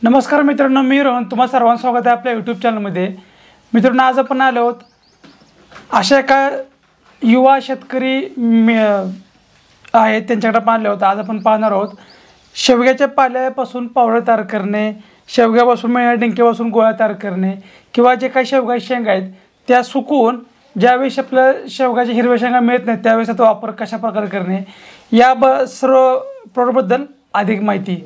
नमस्कार मित्रांनो, मी रोहन तुम्हा सर्वांचं स्वागत आहे आपल्या यूट्यूब चॅनलमध्ये। मित्रांनो, आज आपण आलो आहोत अशा एका युवा शेतकरी आहेत त्यांच्याकडे आपण आलो आहोत। आज आपण पाहणार आहोत शेवग्याच्या पाल्यापासून पावडर तयार करणे, शेवग्यापासून मिळणाऱ्या डिंकेपासून गोळ्या तयार करणे किंवा जे काही शेवगाच्या शेंगा आहेत त्या सुकवून ज्यावेळेस आपल्या शेवगाच्या हिरव्या शेंगा मिळत नाहीत त्यावेळेस त्याचा वापर कशा प्रकारे करणे या सर्व प्रोडक्टबद्दल अधिक माहिती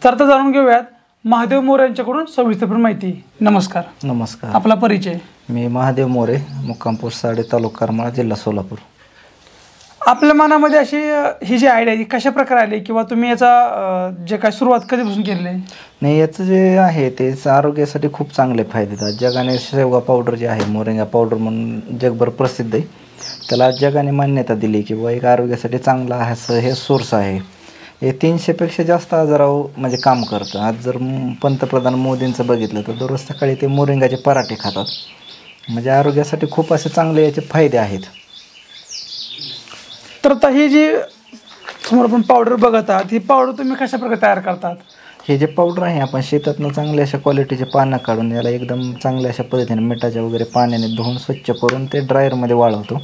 तर जाणून घेऊयात महादेव मोरे यांच्याकडून सविस्तर माहिती। नमस्कार। नमस्कार। आपला परिचय? मी महादेव मोरे, मुक्काम पोस्ट साडे, तालुका करमाळा, जिल्हा सोलापूर। आपल्या मनामध्ये अशी ही जी आयडिया आहे कशा प्रकारे आली किंवा तुम्ही याचा जे काय सुरुवात कधीपासून केलेली आहे? नाही, याचं जे आहे ते आरोग्यासाठी खूप चांगले फायदे आहेत। जगाने शेवगा पावडर जे आहे मोरिंगा पावडर म्हणून जगभर प्रसिद्ध आहे, त्याला जगाने मान्यता दिली की एक आरोग्यासाठी चांगला असं हे सोर्स आहे। हे 300पेक्षा जास्त आजारावर म्हणजे काम करतं। आज जर पंतप्रधान मोदींचं बघितलं तर दररोज सकाळी ते मोरिंगाचे पराठे खातात, म्हणजे आरोग्यासाठी खूप असे चांगले याचे फायदे आहेत। तर आता ही जी समोर आपण पावडर बघत आहात, ही पावडर तुम्ही कशा प्रकारे तयार करतात? हे जे पावडर आहे आपण शेतातनं चांगल्या अशा क्वालिटीचे पानं काढून याला एकदम चांगल्या अशा पद्धतीने मिठाच्या वगैरे पाण्याने धुवून स्वच्छ करून ते ड्रायरमध्ये वाळवतो,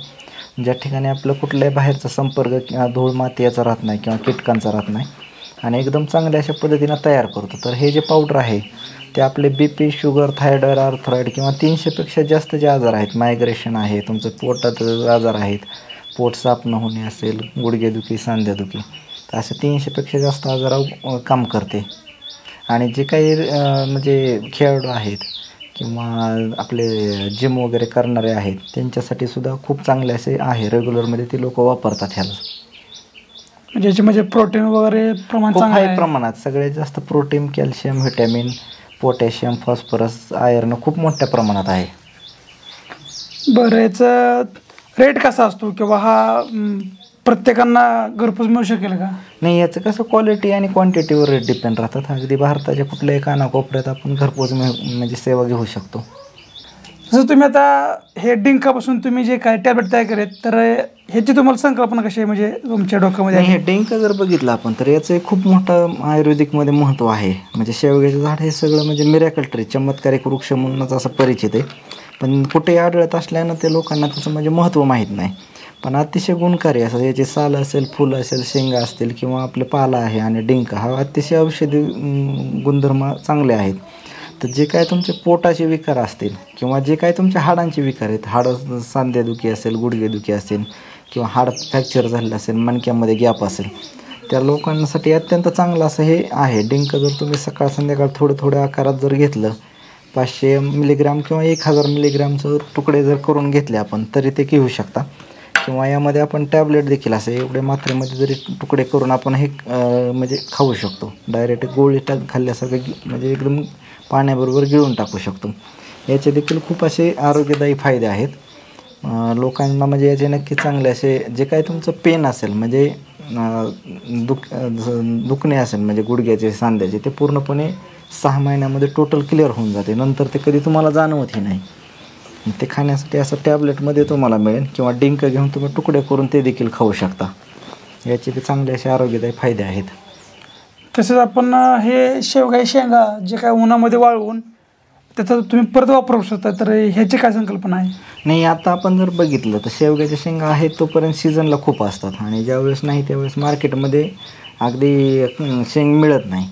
ज्या ठिकाणी आपलं कुठल्याही बाहेरचा संपर्क किंवा धूळ माती याचा राहत नाही किंवा कीटकांचा राहत नाही, आणि एकदम चांगल्या अशा पद्धतीनं तयार करतो। तर हे जे पावडर आहे ते आपले BP, शुगर, थायरॉइड, आर्थराईड किंवा 300पेक्षा जास्त जे आजार आहेत, मायग्रेशन आहे, तुमचं पोटात आजार आहेत, पोट साफ न होणे असेल, गुडघेदुखी, सांधेदुखी, तर असे 300पेक्षा जास्त आजारावर काम करते। आणि जे काही म्हणजे खेळाडू आहेत किंवा आपले जिम वगैरे करणारे आहेत त्यांच्यासाठी सुद्धा खूप चांगले असे आहे, रेग्युलरमध्ये ते लोक वापरतात ह्याला। म्हणजे प्रोटीन वगैरे प्रमाण खूप चांगलं हाय आहे प्रमाणात, सगळ्यात जास्त protein, calcium, vitamin, potassium, phosphorus, iron खूप मोठ्या प्रमाणात आहे। बरं, याचा रेट कसा असतो किंवा हा प्रत्येकांना घरपोच मिळू शकेल का? नाही, याचं कसं क्वालिटी आणि क्वांटिटीवर रेट डिपेंड राहतात। अगदी भारताच्या कुठल्याही कानाकोपऱ्यात आपण घरपोच म्हणजे सेवा घेऊ शकतो। जसं तुम्ही आता हे डिंकापासून तुम्ही जे काय टॅबलेट तयार केलेत, तर ह्याची तुम्हाला संकल्पना कशी आहे म्हणजे तुमच्या डोक्यामध्ये? हे डिंक जर बघितलं आपण तर याचं खूप मोठं आयुर्वेदिकमध्ये महत्त्व आहे। म्हणजे शेवग्याचं झाड हे सगळं म्हणजे मिरॅकल ट्री, चमत्कारिक वृक्ष म्हणूनच असं परिचित आहे, पण कुठेही आढळत असल्यानं ते लोकांना त्याचं म्हणजे महत्त्व माहीत नाही। पण अतिशय गुणकारी असं याचे साल असेल, फुल असेल, शेंगा असतील किंवा आपले पाला आहे आणि डिंक हा अतिशय औषधी गुणधर्म चांगले आहेत। तर जे काय तुमचे पोटाचे विकार असतील किंवा जे काय तुमच्या हाडांचे विकार आहेत, हाडं सांधेदुखी असेल, गुडघेदुखी असेल किंवा हाड फ्रॅक्चर झालेलं असेल, मणक्यामध्ये गॅप असेल, त्या लोकांसाठी अत्यंत चांगलं असं हे आहे। डिंक जर तुम्ही सकाळ संध्याकाळ थोड्या आकारात जर घेतलं, 500 मिलीग्राम किंवा 1000 मिलीग्रामचं तुकडे जर करून घेतले आपण तरी ते घेऊ शकता, किंवा यामध्ये आपण टॅबलेट देखील असे एवढे मात्रेमध्ये जरी तुकडे करून आपण हे म्हणजे खाऊ शकतो। डायरेक्ट गोळी खाल्ल्यासारखं म्हणजे एकदम पाण्याबरोबर गिळून टाकू शकतो। याचे देखील खूप असे आरोग्यदायी फायदे आहेत लोकांना। म्हणजे याचे नक्की चांगले असे जे काही तुमचं पेन असेल, म्हणजे दुखणे असेल म्हणजे गुडघ्याचे, सांध्याचे, ते पूर्णपणे 6 महिन्यामध्ये टोटल क्लिअर होऊन जाते। नंतर ते कधी तुम्हाला जाणवतही नाही। ते खाण्यासाठी असं टॅबलेटमध्ये तुम्हाला मिळेल, किंवा डिंक घेऊन तुम्ही तुकडे करून ते देखील खाऊ शकता। याचे ते चांगले असे आरोग्यदायी फायदे आहेत। तसेच आपण हे शेवगाच्या शेंगा जे काय उन्हामध्ये वाळवून त्याचा तुम्ही परत वापरू शकता, तर ह्याची काय संकल्पना आहे? नाही, आता आपण जर बघितलं तर शेवग्याच्या शेंगा आहेत तोपर्यंत सीझनला खूप असतात, आणि ज्यावेळेस नाही त्यावेळेस मार्केटमध्ये अगदी शेंग मिळत नाही।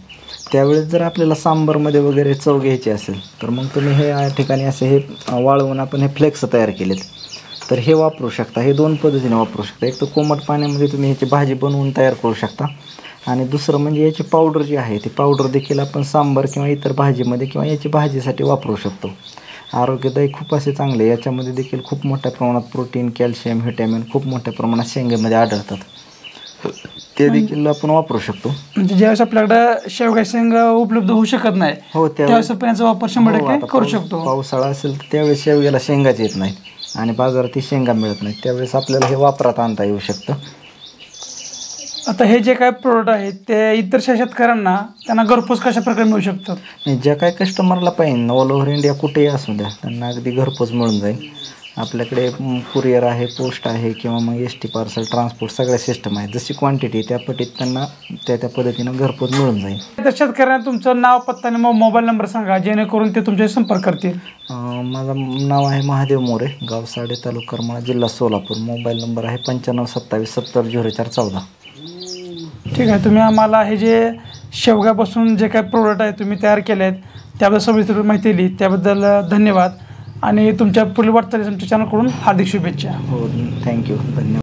त्यावेळेस जर आपल्याला सांबारमध्ये वगैरे चव घ्यायची असेल तर मग तुम्ही हे या ठिकाणी असे हे वाळवून आपण हे फ्लेक्स तयार केलेत, तर हे वापरू शकता। हे 2 पद्धतीने वापरू शकता। एक तर कोमट पाण्यामध्ये तुम्ही ह्याची भाजी बनवून तयार करू शकता, आणि दुसरं म्हणजे याची पावडर जी आहे ती पावडर देखील आपण सांबार किंवा इतर भाजीमध्ये किंवा याची भाजीसाठी वापरू शकतो। आरोग्यदायी खूप असे चांगले, याच्यामध्ये देखील खूप मोठ्या प्रमाणात प्रोटीन, कॅल्शियम, व्हिटॅमिन खूप मोठ्या प्रमाणात शेंगेमध्ये आढळतात, ते देखील आपण वापरू शकतो। म्हणजे ज्यावेळेस आपल्याकडे शेवगाच्या शेंगा उपलब्ध होऊ शकत नाही, हो, त्यावेळेस आपण याचा वापर 100% करू शकतो। पावसाळा असेल तर त्यावेळेस शेवग्याला शेंगाच येत नाहीत आणि बाजारात ती शेंगा मिळत नाहीत, त्यावेळेस आपल्याला हे वापरात आणता येऊ शकतं। आता हे जे काय प्रोडक्ट आहेत ते इतर शेतकऱ्यांना त्यांना घरपोच कशा प्रकारे मिळू शकतात? ज्या काही कस्टमरला पाहिजे ऑल ओव्हर इंडिया कुठेही असू द्या, त्यांना अगदी घरपोच मिळून जाईल। आपल्याकडे कुरिअर आहे, पोस्ट आहे किंवा मग ST पार्सल, ट्रान्सपोर्ट सगळ्या सिस्टम आहेत. जशी क्वांटिटी त्या पटीत त्यांना त्या पद्धतीनं घरपोच मिळून जाईल. त्या शेतकऱ्यांना तुमचं नाव, पत्ता आणि मोबाईल नंबर सांगा जेणेकरून ते तुमचे संपर्क करतील. माझं नाव आहे महादेव मोरे, गाव साडे, तालुका करमाळा, जिल्हा सोलापूर. मोबाईल नंबर आहे 9527700414. ठीक आहे. तुम्ही आम्हाला हे जे शेवग्यापासून जे काही प्रोडक्ट आहे तुम्ही तयार केले आहेत त्याबद्दल सविस्तर माहिती दिली त्याबद्दल धन्यवाद आणि तुमच्या पुढील वाटचालीस आमच्या चॅनलकडून हार्दिक शुभेच्छा. हो, थँक्यू, धन्यवाद.